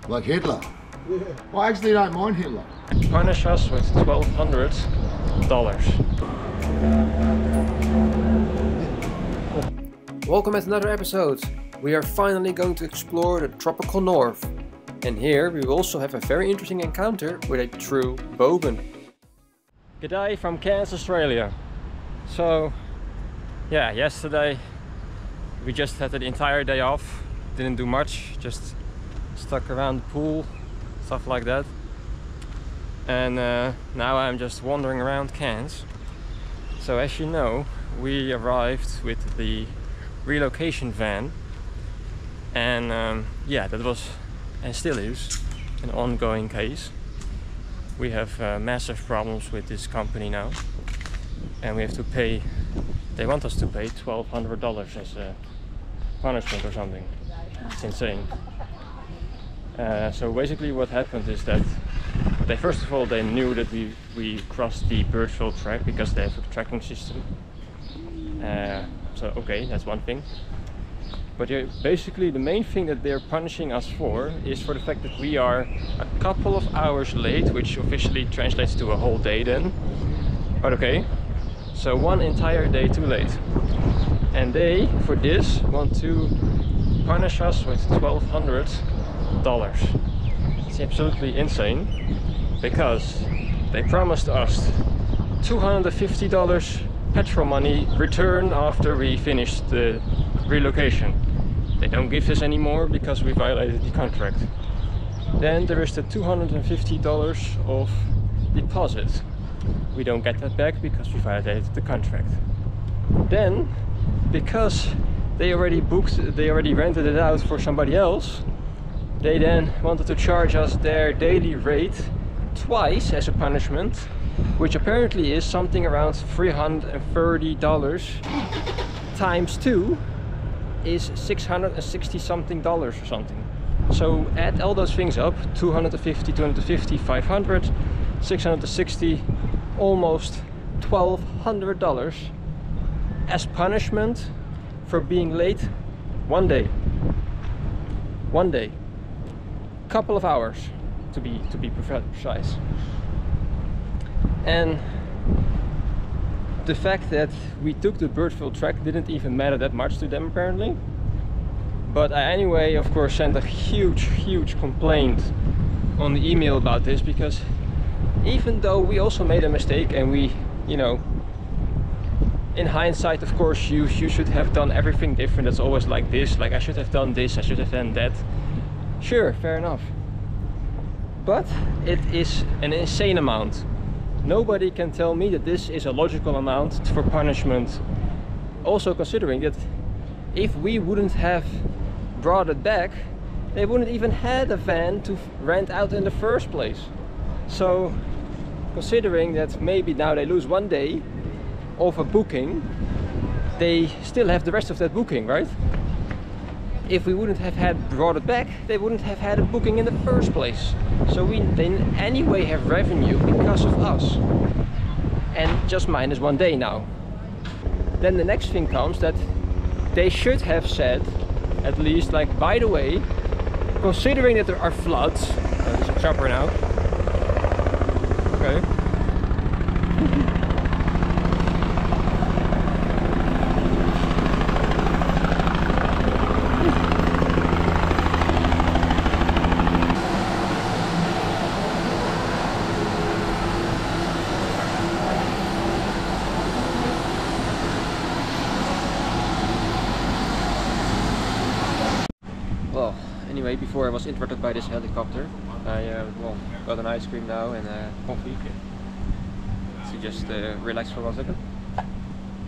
Like Hitler? Yeah. Well, I actually don't mind Hitler. Punish us with $1,200. Welcome at another episode. We are finally going to explore the tropical north. And here we will also have a very interesting encounter with a true Bogan. G'day from Cairns, Australia. So, yeah, yesterday we just had the entire day off. Didn't do much, just stuck around the pool, stuff like that. And now I'm just wandering around Cairns. So as you know, we arrived with the relocation van. And yeah, that was and still is an ongoing case. We have massive problems with this company now. And we have to pay, they want us to pay $1,200 as a punishment or something. It's insane. So basically what happened is that they first of all they knew that we crossed the virtual track because they have a tracking system. So okay, that's one thing. But basically the main thing that they're punishing us for is for the fact that we are a couple of hours late, which officially translates to a whole day then. But okay, so one entire day too late. And they, for this, want to punish us with $1,200. It's absolutely insane, because they promised us $250 petrol money return after we finished the relocation. They don't give this anymore because we violated the contract. Then there is the $250 of deposit. We don't get that back because we violated the contract. Then, because they already rented it out for somebody else, they then wanted to charge us their daily rate twice as a punishment, which apparently is something around $330 times 2 is $660 something or something. So add all those things up, 250, 250, 500, 660, almost $1,200 as punishment for being late one day. One day. Couple of hours to be precise. And the fact that we took the virtual track didn't even matter that much to them apparently. But I anyway, of course, sent a huge complaint on the email about this, because even though we also made a mistake and we, you know, in hindsight, of course, you should have done everything different. It's always like this, like I should have done this, I should have done that. Sure, fair enough. But it is an insane amount. Nobody can tell me that this is a logical amount for punishment. Also considering that if we wouldn't have brought it back, they wouldn't even had a van to rent out in the first place. So considering that maybe now they lose one day of a booking, they still have the rest of that booking, right? If we wouldn't have had brought it back, they wouldn't have had a booking in the first place. So they anyway have revenue because of us. And just minus one day now. Then the next thing comes that they should have said, at least, like, by the way, considering that there are floods, there's a chopper now. Okay. Well, anyway, before I was interrupted by this helicopter, I well, got an ice cream now and coffee. So just relax for 1 second.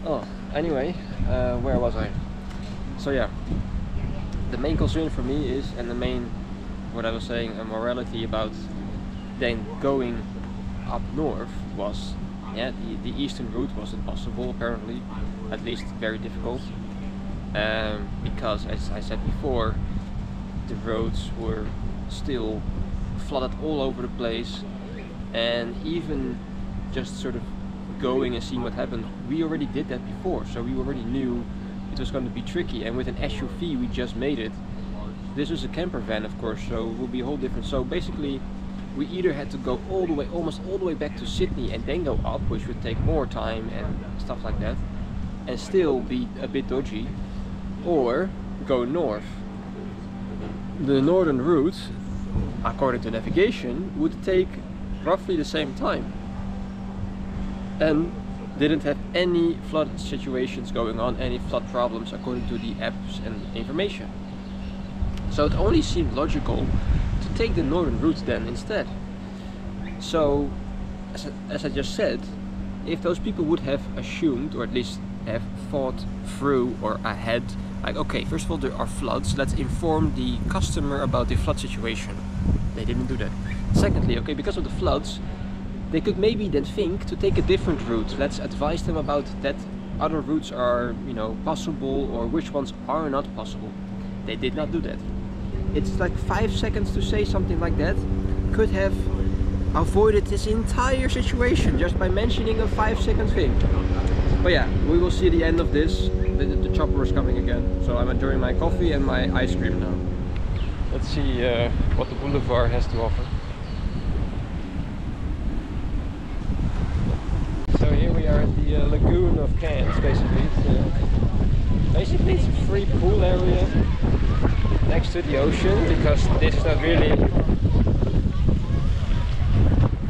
Oh, anyway, where was I? So yeah, the main concern for me is, and the main, what I was saying, a morality about then going up north was, yeah, the eastern route was impossible apparently, at least very difficult, because as I said before, the roads were still flooded all over the place, and even just sort of going and seeing what happened, we already did that before, so we already knew it was going to be tricky, and with an SUV we just made it, This is a camper van, of course, so it will be a whole different. So basically, we either had to go all the way, almost all the way back to Sydney and then go up, which would take more time and stuff like that, and still be a bit dodgy, or go north. The northern route, according to navigation, would take roughly the same time and didn't have any flood situations going on, any flood problems according to the apps and information. So it only seemed logical to take the northern route then instead. So as I just said, if those people would have assumed, or at least have thought through or ahead, like, okay, first of all there are floods, let's inform the customer about the flood situation. They didn't do that. Secondly, okay, because of the floods, they could maybe then think to take a different route. Let's advise them about that other routes are, you know, possible, or which ones are not possible. They did not do that. It's like 5 seconds to say something like that could have avoided this entire situation just by mentioning a 5-second thing. But yeah, we will see the end of this. The chopper is coming again, so I'm enjoying my coffee and my ice cream now. Let's see what the boulevard has to offer. So here we are at the lagoon of Cairns, basically. Basically it's a free pool area next to the ocean, because this is not really,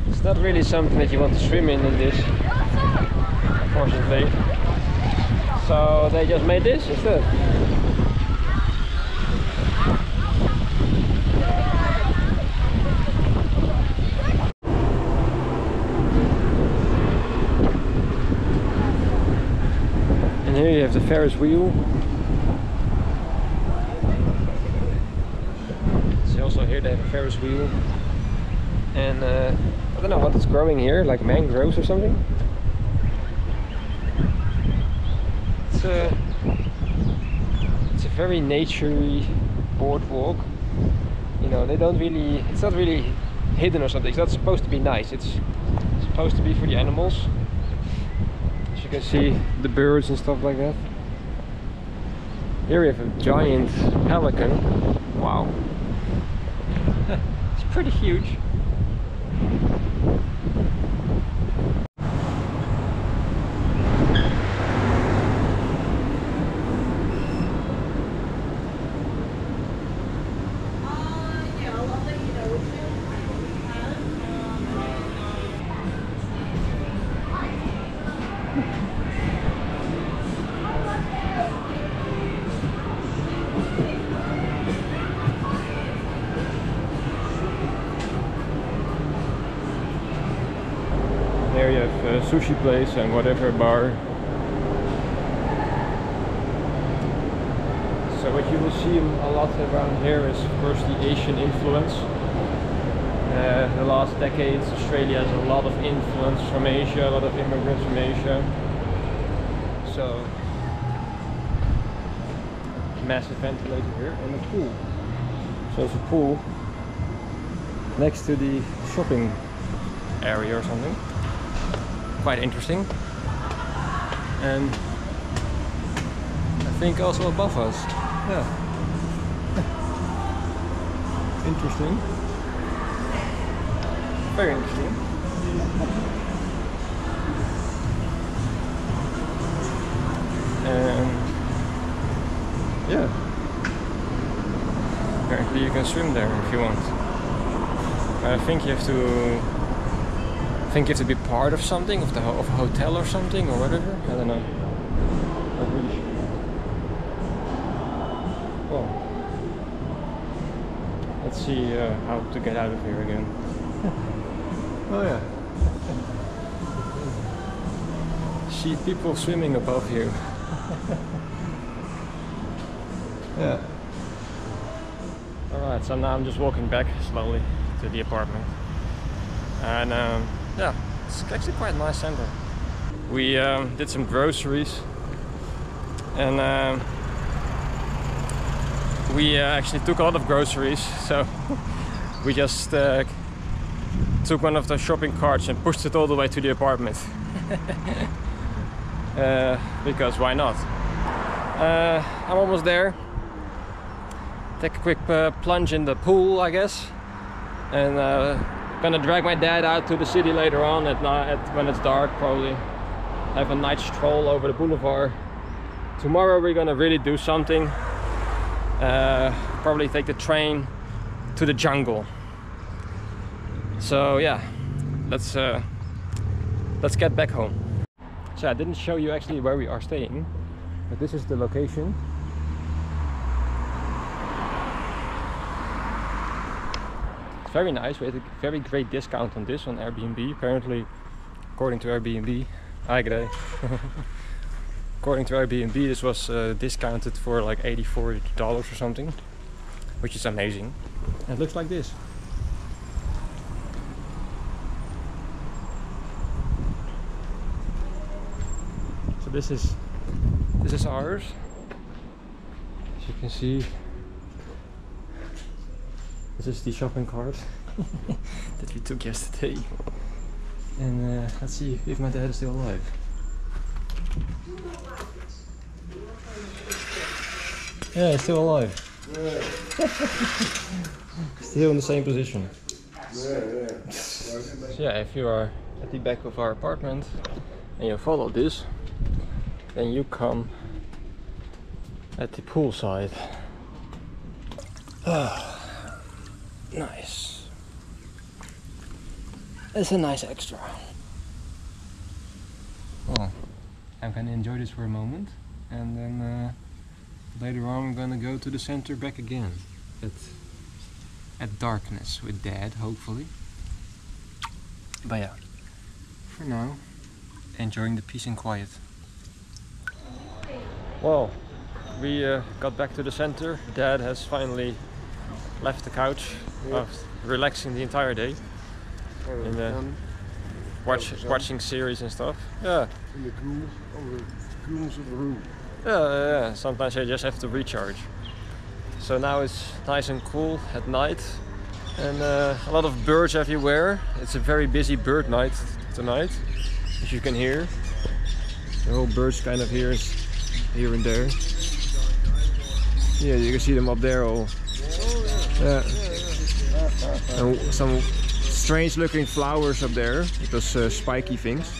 it's not really something that you want to swim in this, unfortunately. So they just made this instead. And here you have the Ferris wheel. So also here they have a Ferris wheel. And I don't know what is growing here, like mangroves or something. It's a very naturey boardwalk. You know, they don't really, it's not really hidden or something. It's not supposed to be nice. It's supposed to be for the animals. As you can see, the birds and stuff like that. Here we have a giant pelican. Wow. It's pretty huge. There you have a sushi place and whatever bar. So what you will see a lot around here is, of course, the Asian influence. The last decades Australia has a lot of influence from Asia, a lot of immigrants from Asia. So massive ventilator here and a pool. So it's a pool next to the shopping area or something. Quite interesting. And I think also above us. Yeah. Interesting. Very interesting. And yeah. Apparently you can swim there if you want. I think you have to be part of something, of a hotel or something, or whatever. I don't know. Not really sure. Well, let's see how to get out of here again. Oh yeah. See people swimming above you. Yeah. Alright, so now I'm just walking back slowly to the apartment. And yeah, it's actually quite a nice center. We did some groceries, and we actually took a lot of groceries, so we just took one of the shopping carts and pushed it all the way to the apartment. Because why not? I'm almost there. take a quick plunge in the pool, I guess, and gonna drag my dad out to the city later on at night when it's dark. Probably have a night stroll over the boulevard. Tomorrow we're gonna really do something. Probably take the train to the jungle. So yeah, let's get back home. So I didn't show you actually where we are staying, but this is the location. It's very nice. We had a very great discount on this on Airbnb. Apparently, according to Airbnb, according to Airbnb, this was discounted for like $84 or something, which is amazing. And it looks like this. So this is ours. As you can see, this is the shopping cart that we took yesterday. And let's see if my dad is still alive. Yeah, he's still alive. Still in the same position. So yeah, if you are at the back of our apartment and you follow this, then you come at the pool side. Nice. It's a nice extra. Well, I'm gonna enjoy this for a moment, and then later on I'm gonna go to the center back again at darkness with Dad, hopefully. But yeah, for now, enjoying the peace and quiet. Well, we got back to the center. Dad has finally left the couch, relaxing the entire day, and watching series and stuff. Yeah. In the coolness of the room. Yeah. Sometimes I just have to recharge. So now it's nice and cool at night, and a lot of birds everywhere. It's a very busy bird night tonight, as you can hear. The whole birds kind of here and there. Yeah, you can see them up there all. Yeah. And some strange looking flowers up there, those spiky things.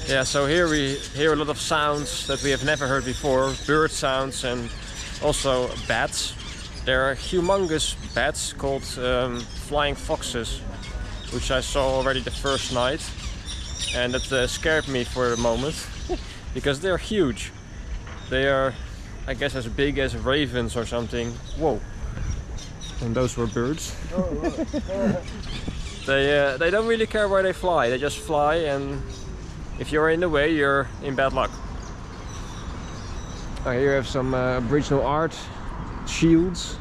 Yeah, so here we hear a lot of sounds that we have never heard before. Bird sounds and also bats. There are humongous bats called flying foxes, which I saw already the first night. And that scared me for a moment, because they're huge. They are, I guess, as big as ravens or something. Whoa! And those were birds. They don't really care where they fly. They just fly, and if you're in the way, you're in bad luck. Here you have some Aboriginal art, shields,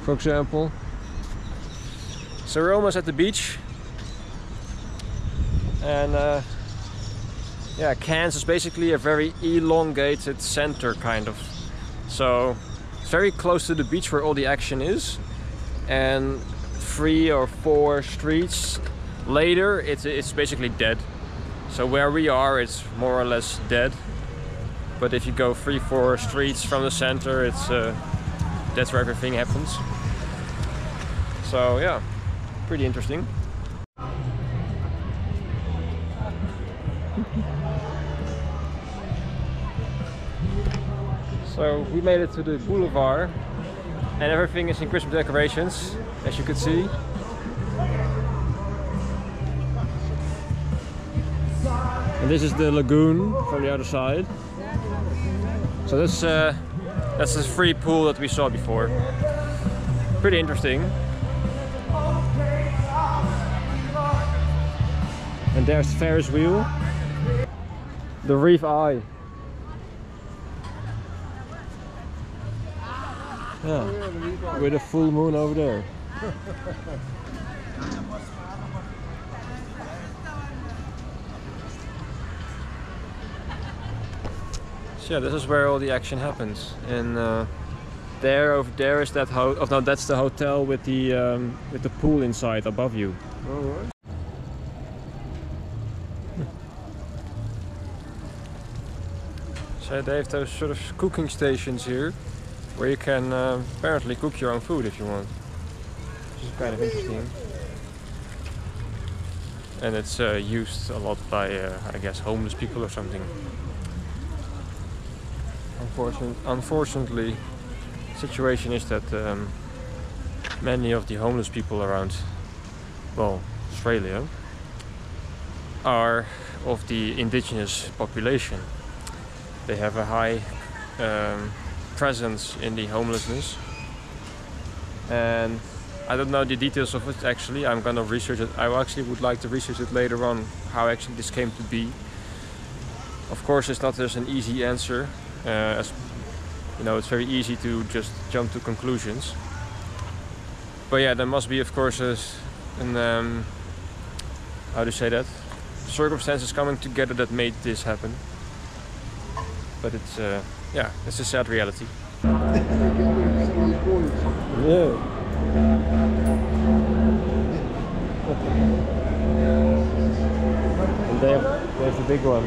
for example. So we're almost at the beach. And yeah, Cairns is basically a very elongated center, kind of. So it's very close to the beach where all the action is, and 3 or 4 streets later it's basically dead. So where we are, it's more or less dead. But if you go 3-4 streets from the center, it's that's where everything happens. So yeah, pretty interesting. So we made it to the boulevard, and everything is in Christmas decorations, as you could see. And this is the lagoon from the other side. So that's the free pool that we saw before. Pretty interesting. And there's the Ferris wheel. The Reef Eye. Yeah, with a full moon over there. So yeah, this is where all the action happens. And over there is that no, that's the hotel with the pool inside above you. All right. So they have those sort of cooking stations here, where you can apparently cook your own food if you want. Which is kind of interesting. And it's used a lot by, I guess, homeless people or something. Unfortunately, the situation is that many of the homeless people around, well, Australia, are of the indigenous population. They have a high presence in the homelessness, and I don't know the details of it actually. I'm gonna research it. I actually would like to research it later on, how actually this came to be. Of course, it's not just an easy answer, as you know, it's very easy to just jump to conclusions. But yeah, there must be, of course, how to say that? Circumstances coming together that made this happen. But it's, yeah, it's a sad reality. Yeah. And there's the big one.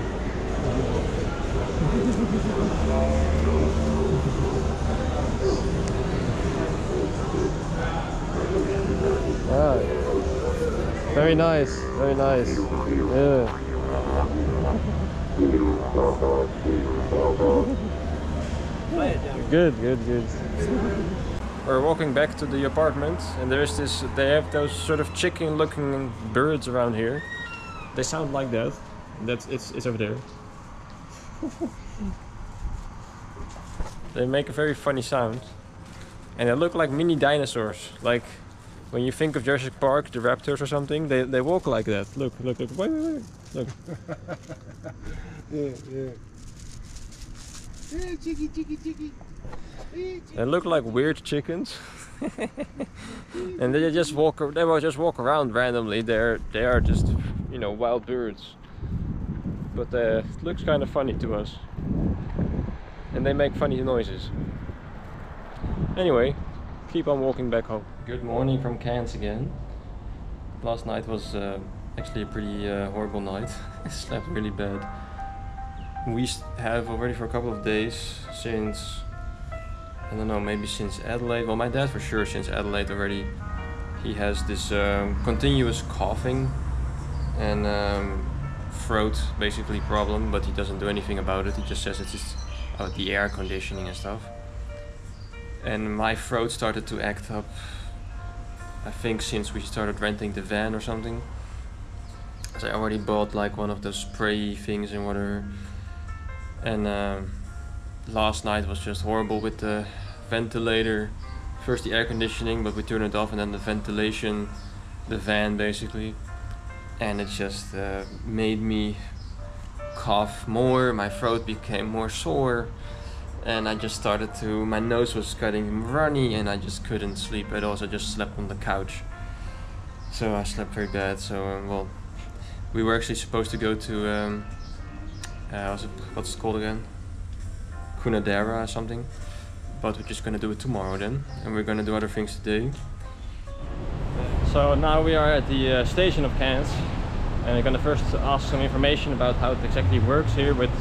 Ah, very nice, very nice. Yeah. Good, good, good. We're walking back to the apartment, and there's this. They have those sort of chicken-looking birds around here. They sound like that. It's over there. They make a very funny sound, and they look like mini dinosaurs. Like when you think of Jurassic Park, the raptors or something, they walk like that. Look, look, look, wait, wait, wait. Look. Yeah, yeah. Hey, chicky, chicky, chicky. They look like weird chickens, and they just walk. They will just walk around randomly. They are just, you know, wild birds. But it looks kind of funny to us, and they make funny noises. Anyway, keep on walking back home. Good morning from Cairns again. Last night was actually a pretty horrible night. I slept really bad. We have already for a couple of days since, I don't know, maybe since Adelaide. Well, my dad for sure since Adelaide already. He has this continuous coughing and throat basically problem, but he doesn't do anything about it. He just says it's just the air conditioning and stuff. And my throat started to act up, I think since we started renting the van or something. So I already bought like one of those spray things and whatever. And last night was just horrible with the ventilator. First the air conditioning, but we turned it off, and then the ventilation, the van basically. And it just made me cough more, my throat became more sore, and I just started to, my nose was getting runny, and I just couldn't sleep at all, so I just slept on the couch. So I slept very bad. So well, we were actually supposed to go to what's it called again? Cunadera or something. But we're just gonna do it tomorrow then, and we're gonna do other things today. So now we are at the station of Cairns, and we're gonna first ask some information about how it exactly works here with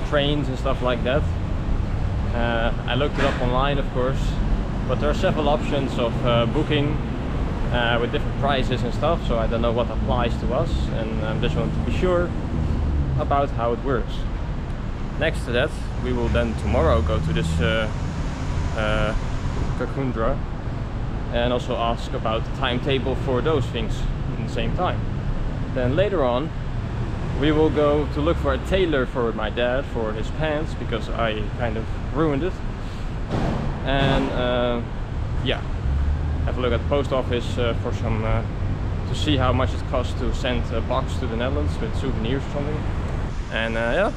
trains and stuff like that. I looked it up online, of course, but there are several options of booking with different prices and stuff, so I don't know what applies to us, and I just want to be sure about how it works. Next to that, we will then tomorrow go to this Kakundra and also ask about the timetable for those things at the same time. Then later on, we will go to look for a tailor for my dad for his pants, because I kind of ruined it. And yeah, have a look at the post office for some to see how much it costs to send a box to the Netherlands with souvenirs or something. And yeah,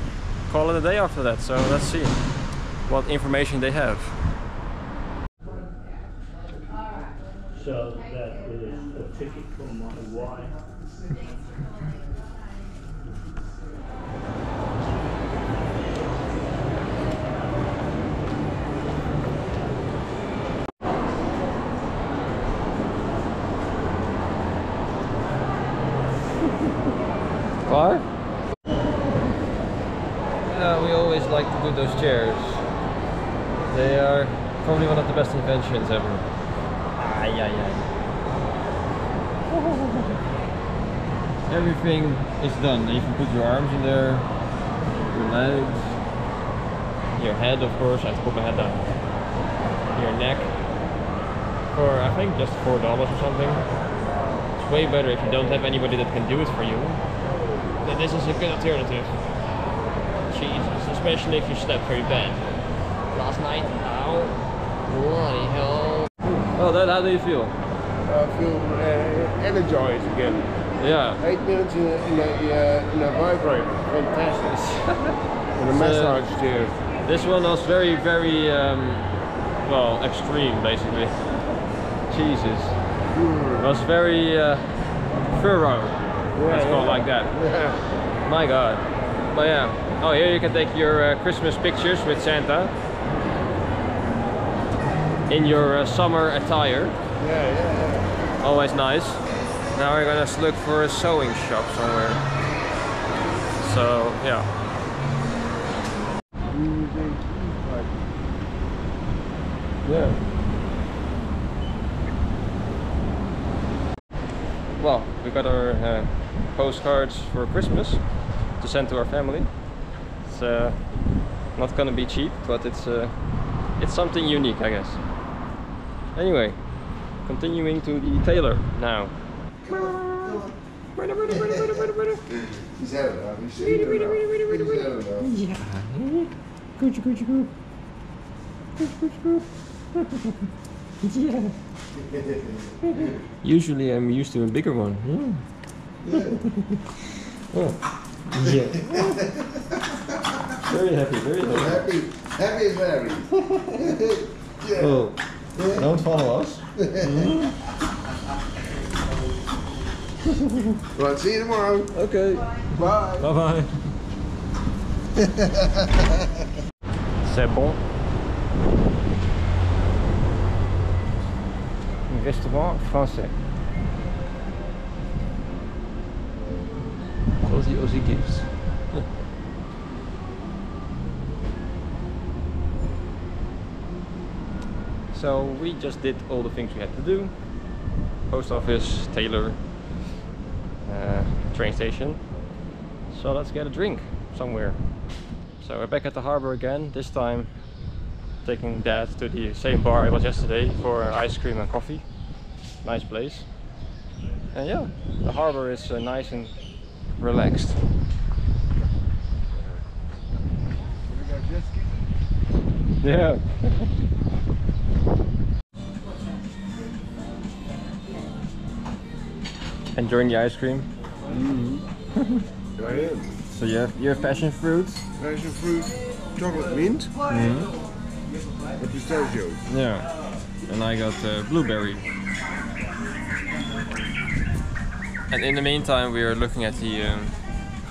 call it a day after that. So let's see what information they have. So that is a ticket for my wife. Waar? Yeah, we always like to go those chairs. They are probably one of the best inventions ever. Ay, ay, ay. Everything is done. You can put your arms in there, your legs, your head, of course. I have to put my head down. Your neck. For I think just $4 or something. It's way better if you don't have anybody that can do it for you. Then this is a good alternative. Jesus, especially if you slept very bad last night. Ow. Bloody hell. Oh, Dad, how do you feel? I feel energized again. Yeah. 8 minutes in a vibrator. Fantastic. And a massage chair. This one was very, very, well, extreme, basically. Jesus. It was very thorough. Let's call it like that. Yeah. My God. But yeah. Oh, here you can take your Christmas pictures with Santa in your summer attire. Yeah. Always nice. Now we're gonna look for a sewing shop somewhere. So yeah. Yeah. Well, we got our postcards for Christmas to send to our family. It's not gonna be cheap, but it's something unique, I guess. Anyway, continuing to the tailor now. Is that enough? Is that enough? Yeah. Coochie coochie coo. Coochie coochie coo. Yeah. Usually I'm used to a bigger one. Yeah. Oh. Yeah. Very happy, very happy. Happy as Mary. Yeah. Oh. Don't follow us. Right, see you tomorrow. Okay. Bye. Bye bye. C'est bon. Un restaurant français. Aussie gives. So we just did all the things we had to do. Post office, tailor, train station. So let's get a drink somewhere. So we're back at the harbor again, this time taking Dad to the same bar I was yesterday for ice cream and coffee. Nice place. And yeah, the harbor is nice and relaxed. Yeah. Enjoying the ice cream? Mm-hmm. I am. So you have passion fruit? Passion fruit, chocolate mint, and pistachio. Yeah. And I got blueberry. And in the meantime we are looking at the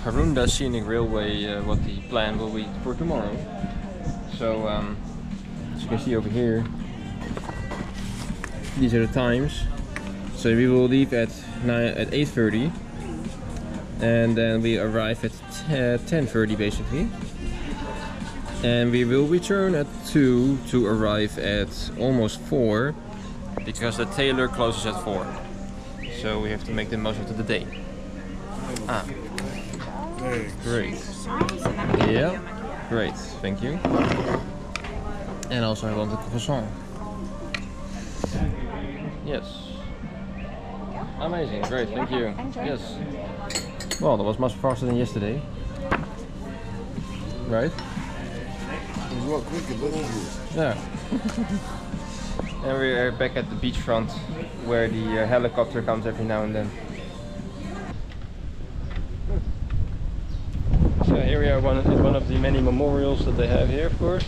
Harunda Scenic Railway, what the plan will be for tomorrow. So as you can see over here, these are the times. So we will leave at 8:30 and then we arrive at 10:30 basically. And we will return at 2 to arrive at almost 4 because the tailor closes at 4. So we have to make the most of the day. Ah. Great. Yeah. Great. Thank you. And also I want a croissant. Yes. Amazing. Great. Thank you. Yes. Well, that was much faster than yesterday. Right? It was a lot quicker, but Yeah. And we are back at the beachfront where the helicopter comes every now and then. So here we are in one of the many memorials that they have here, of course.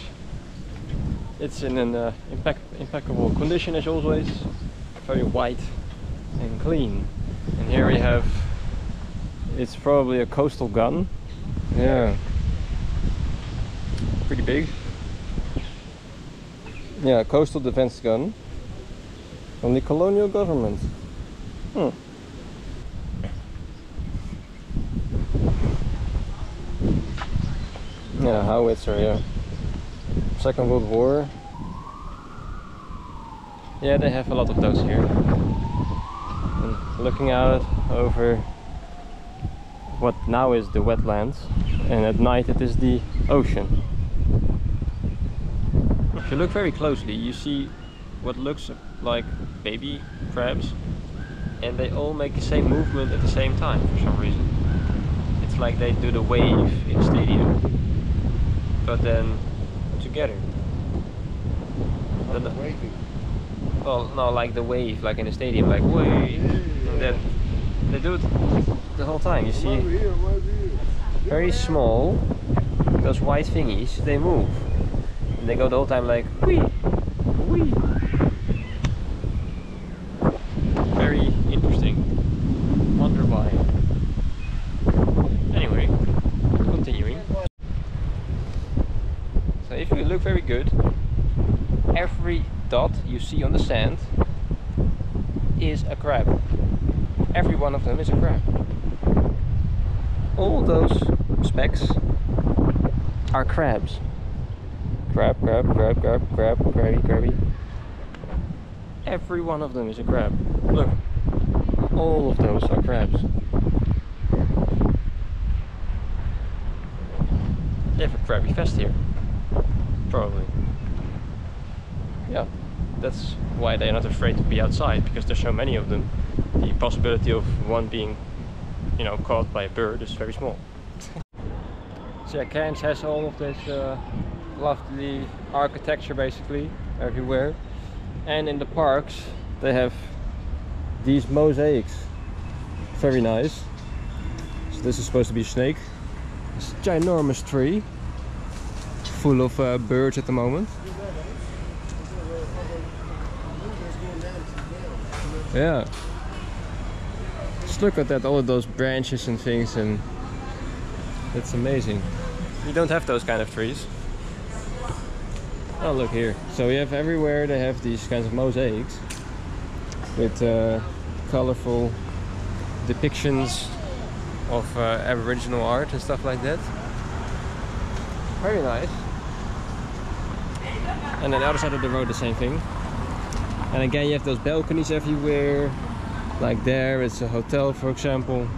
It's in an impeccable condition as always. Very white and clean. And here we have, it's probably a coastal gun. Yeah. Pretty big. Yeah, coastal defense gun from the colonial government. Yeah, howitzer, yeah. Second World War. Yeah, they have a lot of those here. And looking out over what now is the wetlands, and at night it is the ocean. If you look very closely, you see what looks like baby crabs, and they all make the same movement at the same time for some reason. It's like they do the wave in a stadium, but then together. Well, no, like the wave, like in a stadium, like wave, and then they do it the whole time. You see, very small, those white thingies, they move, and they go the whole time like wee, wee. Very interesting. Wonder why. Anyway, continuing. So if you look very good, every dot you see on the sand is a crab. Every one of them is a crab. All those specks are crabs. Crab, crab, crab, crab, crab, crabby, crabby. Every one of them is a crab. Look, all of those are crabs. They have a crabby fest here. Probably. Yeah, that's why they're not afraid to be outside, because there's so many of them. The possibility of one being, you know, caught by a bird is very small. So yeah, Cairns has all of this lovely architecture basically everywhere, and in the parks they have these mosaics. Very nice. So this is supposed to be a snake. It's a ginormous tree full of birds at the moment. Yeah, just look at that, all of those branches and things, and it's amazing. You don't have those kind of trees. Oh, look here. So you have everywhere, they have these kinds of mosaics with colorful depictions of Aboriginal art and stuff like that. Very nice. And on the other side of the road, the same thing. And again, you have those balconies everywhere. Like there, it's a hotel, for example.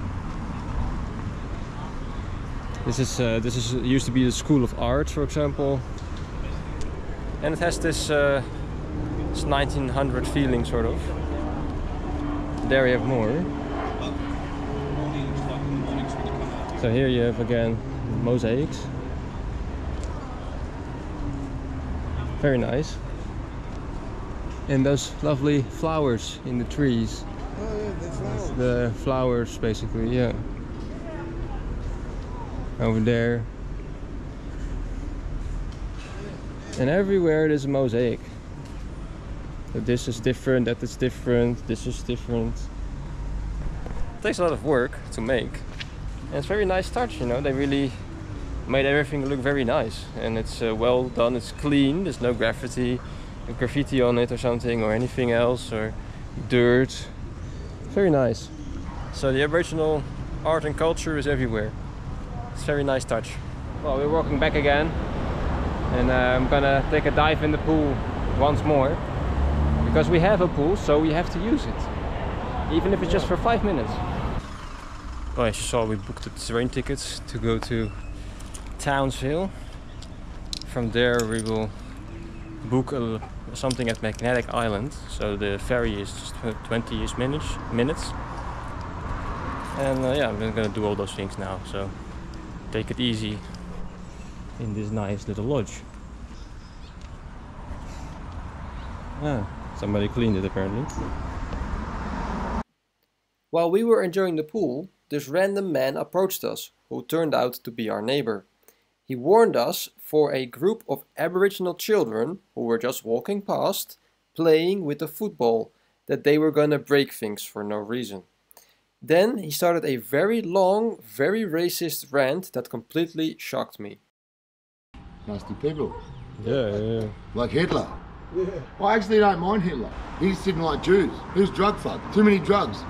This is used to be the School of Art, for example. And it has this 1900 feeling, sort of. There you have more. So here you have again mosaics. Very nice. And those lovely flowers in the trees. Oh yeah, the flowers. The flowers basically, yeah. Over there. And everywhere there's a mosaic. So this is different, that is different, this is different. It takes a lot of work to make. And it's a very nice touch, you know, they really made everything look very nice. And it's well done, it's clean, there's no graffiti on it or something, or anything else, or dirt. Very nice. So the Aboriginal art and culture is everywhere. It's a very nice touch. Well, we're walking back again, and I'm gonna take a dive in the pool once more, because we have a pool, so we have to use it, even if it's just for 5 minutes. Well, as you saw, we booked the train tickets to go to Townsville. From there we will book something at Magnetic Island, so the ferry is just 20-ish minutes. And yeah, I'm gonna do all those things now, so take it easy in this nice little lodge. Ah, somebody cleaned it apparently. While we were enjoying the pool, this random man approached us, who turned out to be our neighbor. He warned us for a group of Aboriginal children who were just walking past, playing with a football, that they were gonna break things for no reason. Then he started a very long, very racist rant that completely shocked me. Nasty people. Yeah. Like Hitler. Yeah. I actually don't mind Hitler. He just didn't like Jews. He was drug fucked. Too many drugs.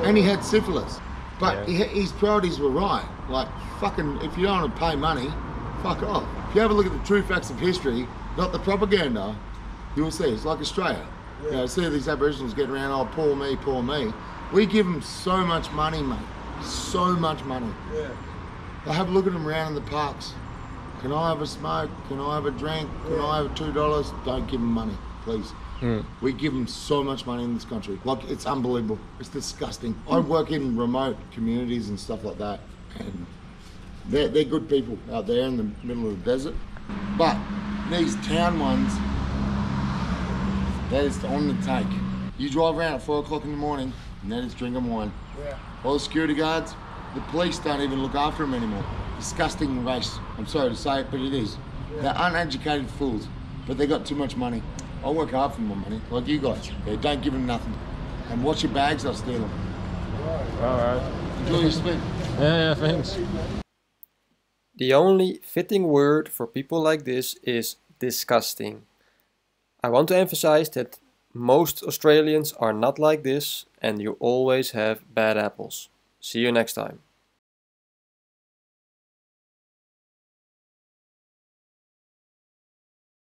And he had syphilis. But his priorities were right. Like, fucking, if you don't want to pay money, fuck off. If you have a look at the true facts of history, Not the propaganda. You'll see, it's like Australia. Yeah. You know, see these Aboriginals getting around, oh, poor me, poor me. We give them so much money, mate. So much money. Yeah. I have a look at them around in the parks. Can I have a smoke? Can I have a drink? Can I have $2? Don't give them money, please. We give them so much money in this country. Like, it's unbelievable. It's disgusting. I work in remote communities and stuff like that, and they're good people out there in the middle of the desert. But these town ones, that is on the take. You drive around at 4 o'clock in the morning, and they're just drinking wine. Yeah. All the security guards, the police don't even look after them anymore. Disgusting race. I'm sorry to say it, but it is. Yeah. They're uneducated fools, but they got too much money. I work hard for my money, like you guys. Yeah, don't give them nothing. And watch your bags, I'll steal them. Alright. Enjoy your spin. Yeah, thanks. The only fitting word for people like this is disgusting. I want to emphasize that most Australians are not like this, and you always have bad apples. See you next time.